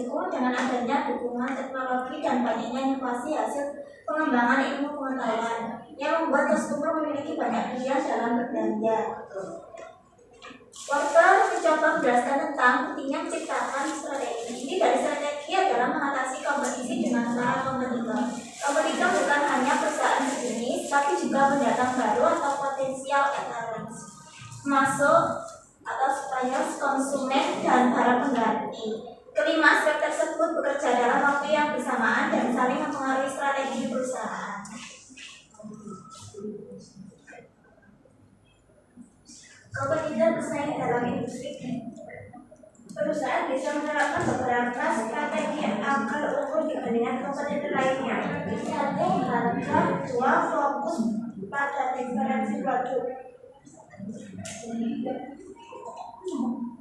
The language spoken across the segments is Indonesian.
mendukung dengan adanya dukungan teknologi dan banyaknya inovasi hasil pengembangan ilmu pengetahuan yang membuat customer memiliki banyak pilihan dalam berbelanja. Porter mencoba menjelaskan tentang pentingnya menciptakan strategi. Ini dari strategi adalah mengatasi kompetisi dengan para kompetitor. Kompetitor bukan hanya perusahaan sejenis, tapi juga pendatang baru atau potensial adherents, masuk atau supaya konsumen dan para pengganti. Kelima aspek tersebut bekerja dalam waktu yang bersamaan dan saling mempengaruhi strategi perusahaan. Kompetitor bersaing dalam industri. Perusahaan bisa menerapkan beberapa strategi agar unggul dibandingkan kompetitor lainnya. Satu, harga. Dua, fokus pada diferensi produk.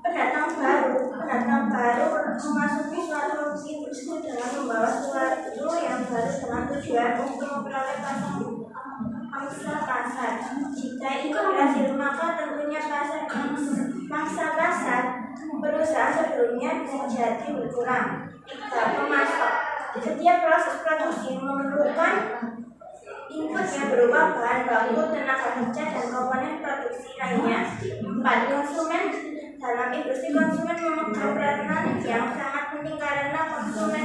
Pendatang baru memasuki suatu industri dengan membawa sesuatu yang baru dengan tujuan untuk memperoleh pangsa pasar. Jika itu berhasil, maka tentunya pangsa pasar perusahaan sebelumnya menjadi berkurang. Tiga, pemasok. Setiap proses produksi memerlukan input yang berupa bahan baku, tenaga kerja, dan komponen produksi lainnya. Empat, konsumen. Dalam industri, konsumen memegang peranan yang sangat penting karena konsumen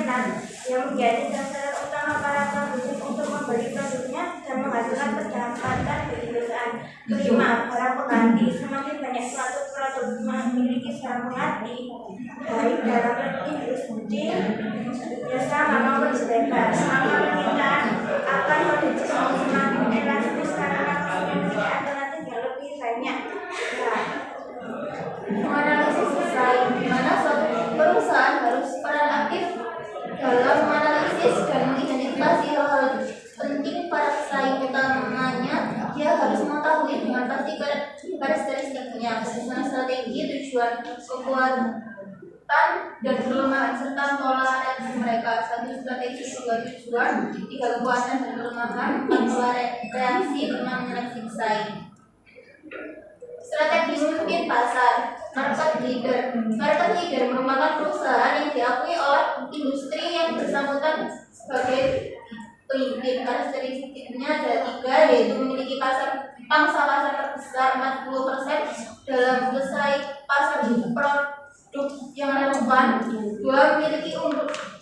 yang menjadi sasaran utama para produsen untuk membeli produknya dan menghasilkan pendapatan bagi perusahaan. Kelima, para pengganti. Semakin banyak suatu produk memiliki seorang pengganti, baik dalam industri biasa maupun bebas, maka permintaan akan produksi semakin elastis karena konsumen punya alternatif yang lebih banyak. Menganalisis desain, di mana suatu perusahaan harus peran aktif dalam menganalisis dan mengidentifikasi hal-hal penting para pesaing. Utamanya, dia harus mengetahui dengan pasti karakteristiknya, kesusunan strategi, tujuan, kekuatan, dan kelemahan serta toleransi mereka. Satu, strategi. Dua, tujuan. Tiga, kekuatan dan kelemahan. Empat, reaksi. Enam, menyeleksi pesaing. Strategi memimpin pasar. Market leader merupakan perusahaan yang diakui oleh industri yang bersangkutan sebagai pemimpin. Karakteristiknya ada tiga, yaitu memiliki pangsa pasar terbesar 40% dalam bersaing pasar produk yang relevan. Dua, memiliki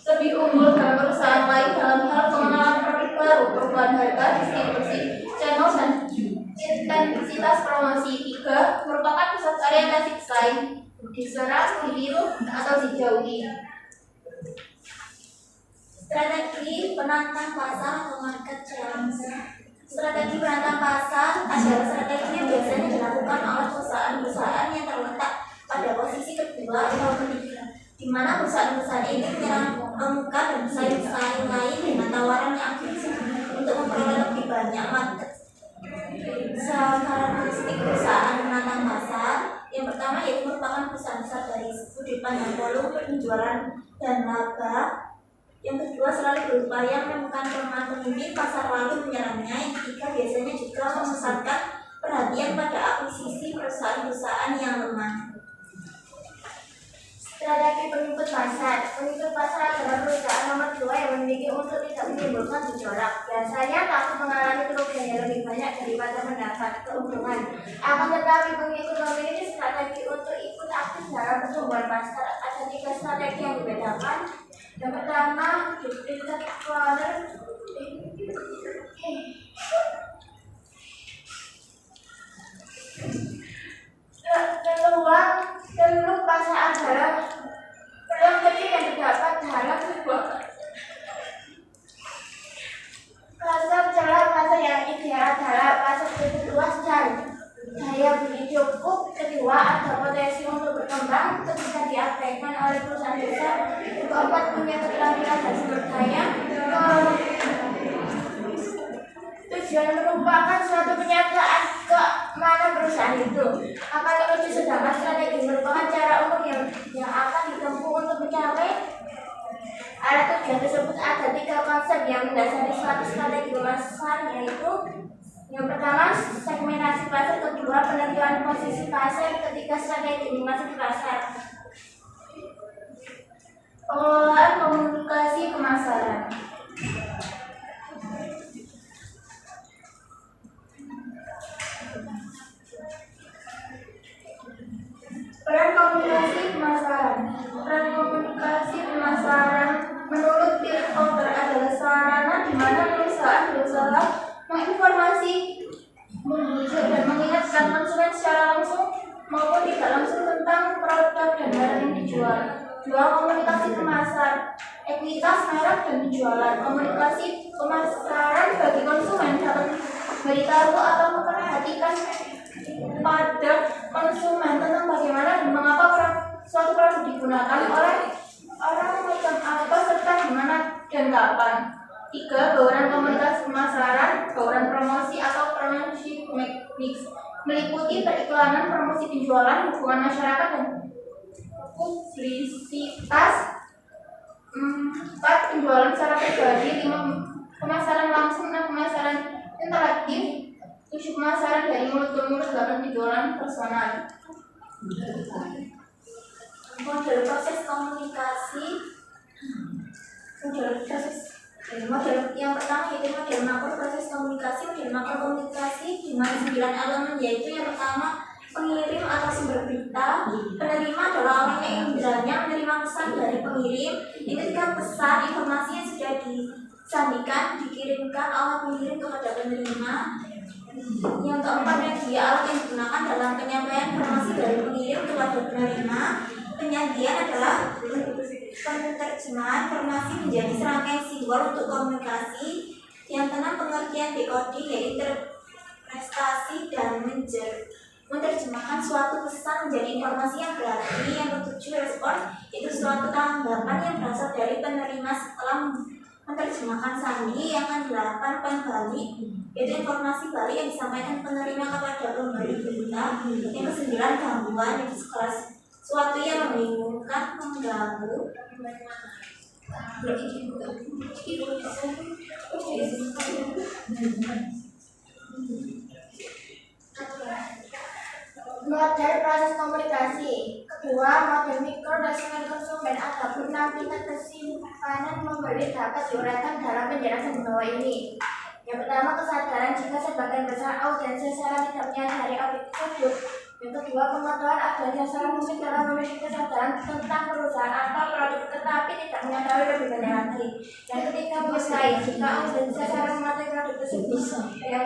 lebih unggul dalam perusahaan lain dalam hal pengenalan produk baru, perubahan harga, distribusi, channel, dan intensitas promosi. Tiga, merupakan pusat orientasi pesaing, diserang, ditiru, atau dijauhi. Strategi penantang pasar atau market challenge. Strategi penantang pasar adalah strategi yang biasanya dilakukan oleh perusahaan-perusahaan yang terletak pada posisi kedua atau ketiga, di mana perusahaan-perusahaan ini menyerang pemuka dan pesaing-pesaing lain dengan tawaran yang agresif untuk memperoleh lebih banyak market. Karakteristik perusahaan penantang pasar yang pertama yaitu merupakan perusahaan besar dari sudut pandang volume penjualan dan laba. Yang kedua, selalu berupaya menemukan kelemahan pemimpin pasar lalu menyerangnya. Yang ketiga, biasanya juga memusatkan perhatian pada akuisisi perusahaan-perusahaan yang lemah. Strategi pengikut pasar. Pengikut pasar adalah perusahaan nomor 2 yang memiliki untuk tidak menimbulkan gejolak. Biasanya takut mengalami kerugian yang lebih banyak daripada mendapat keuntungan. Akan tetapi pengikut memiliki strategi untuk ikut aktif dalam pertumbuhan pasar. Ada 3 strategi yang dibedakan. Yang pertama, duplicate quarter. Teluk pasar adalah peluang kecil yang terdapat dalam sebuah pasar. Celah pasar yang ideal adalah pasar begitu luas dan daya beli cukup. Kedua, ada potensi untuk berkembang ketika diabaikan oleh perusahaan besar. Keempat, punya keterampilan dan sumber daya. Tujuan merupakan suatu penyataan ke mana perusahaan itu akan menuju, sedangkan strategi merupakan cara umum yang akan ditempuh untuk mencapai arah tujuan tersebut. Ada 3 konsep yang mendasari suatu strategi pasar, yaitu yang pertama, segmentasi pasar. Kedua, penentuan posisi pasar. Ketiga, strategi memasuki pasar. Pengelolaan komunikasi pemasaran. Peran komunikasi pemasaran. Peran komunikasi pemasaran menurut Philip Kotler adalah sarana di mana perusahaan berusaha menginformasi, membujuk dan mengingatkan konsumen secara langsung maupun tidak langsung tentang produk dan barang yang dijual. Dua, komunikasi pemasaran, ekuitas merek dan penjualan. Komunikasi pemasaran bagi konsumen dapat memberitahu atau memperhatikan pada konsumen tentang bagaimana dan mengapa suatu produk digunakan oleh orang macam apa serta di mana dan kapan. Tiga, bauran komunikasi pemasaran, bauran promosi atau promosi mix meliputi periklanan, promosi penjualan, hubungan masyarakat dan publisitas. Empat, penjualan secara pribadi. Lima, pemasaran langsung. Enam, pemasaran interaktif. 7, pemasaran dari mulut ke mulut. 8, penjualan personal. Model proses komunikasi. Model yang pertama yaitu model makro proses komunikasi. Model makro komunikasi dengan 9 elemen, yaitu yang pertama pengirim atau sumber berita. Penerima adalah orang yang indranya menerima pesan dari pengirim. Yang ketiga, pesan informasi yang sudah disandikan dikirimkan oleh pengirim kepada penerima. Yang keempat, media alat yang digunakan dalam penyampaian informasi dari pengirim kepada penerima. Penyajian adalah penerjemahan informasi menjadi serangkaian simbol untuk komunikasi. Yang keenam, pengertian decoding, yaitu interpretasi dan menerjemahkan suatu pesan menjadi informasi yang berarti. Yang ketujuh, respon, itu suatu tanggapan yang berasal dari penerima setelah menerjemahkan sandi. Yang ke-8, pembalik, yaitu informasi balik yang disampaikan penerima kepada pemberi berita. Yang ke-9, gangguan, yaitu suatu yang membingungkan, mengganggu. Model proses komunikasi. Kedua, model mikro dengan konsumen ataupun tingkat kesimpanan membeli dapat diuraikan dalam penjelasan di bawah ini. Yang pertama, kesadaran jika sebagian besar audiens sasaran tidak menyadari objek tersebut. Yang kedua, pengetahuan audiens sasaran mungkin dalam memiliki kesadaran tentang perusahaan atau produk tetapi tidak menyadari lebih banyak lagi. Yang ketiga, mengenai jika audiens sasaran mengetahui produk tersebut. Yang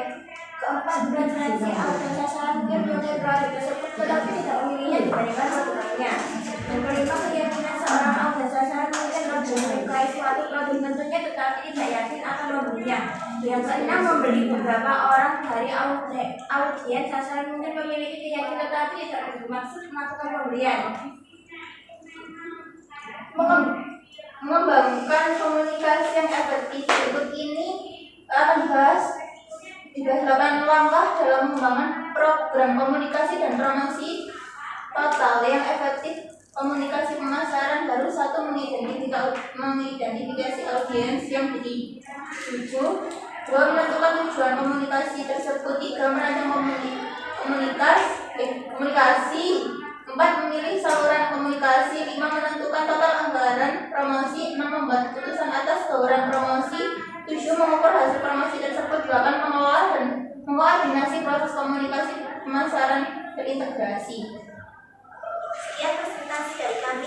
keempat, preferensi audiens sasaran mungkin mengetahui produk tersebut tetapi tidak memilihnya dibandingkan produk lainnya. Yang kelima, keyakinan seorang audiens sasaran mungkin lebih menyukai suatu produk tentunya tetapi tidak yakin akan membelinya. Yang keenam, membeli. Beberapa orang dari audiens sasaran mungkin memiliki keyakinan tetapi tidak bermaksud melakukan pembelian. Mengembangkan komunikasi yang efektif. Berikut ini akan dibahas 8 langkah dalam mengembangkan program komunikasi dan promosi total yang efektif. Komunikasi pemasaran baru. 1, mengidentifikasi audiens yang dituju. 2, menentukan tujuan komunikasi tersebut. 3, merancang komunikasi. 4, memilih saluran komunikasi. 5, menentukan total anggaran promosi. 6, membuat keputusan atas bauran promosi. 7, mengukur hasil promosi tersebut. 8, mengelola dan mengkoordinasi proses komunikasi pemasaran terintegrasi. Sekian presentasi dari kami.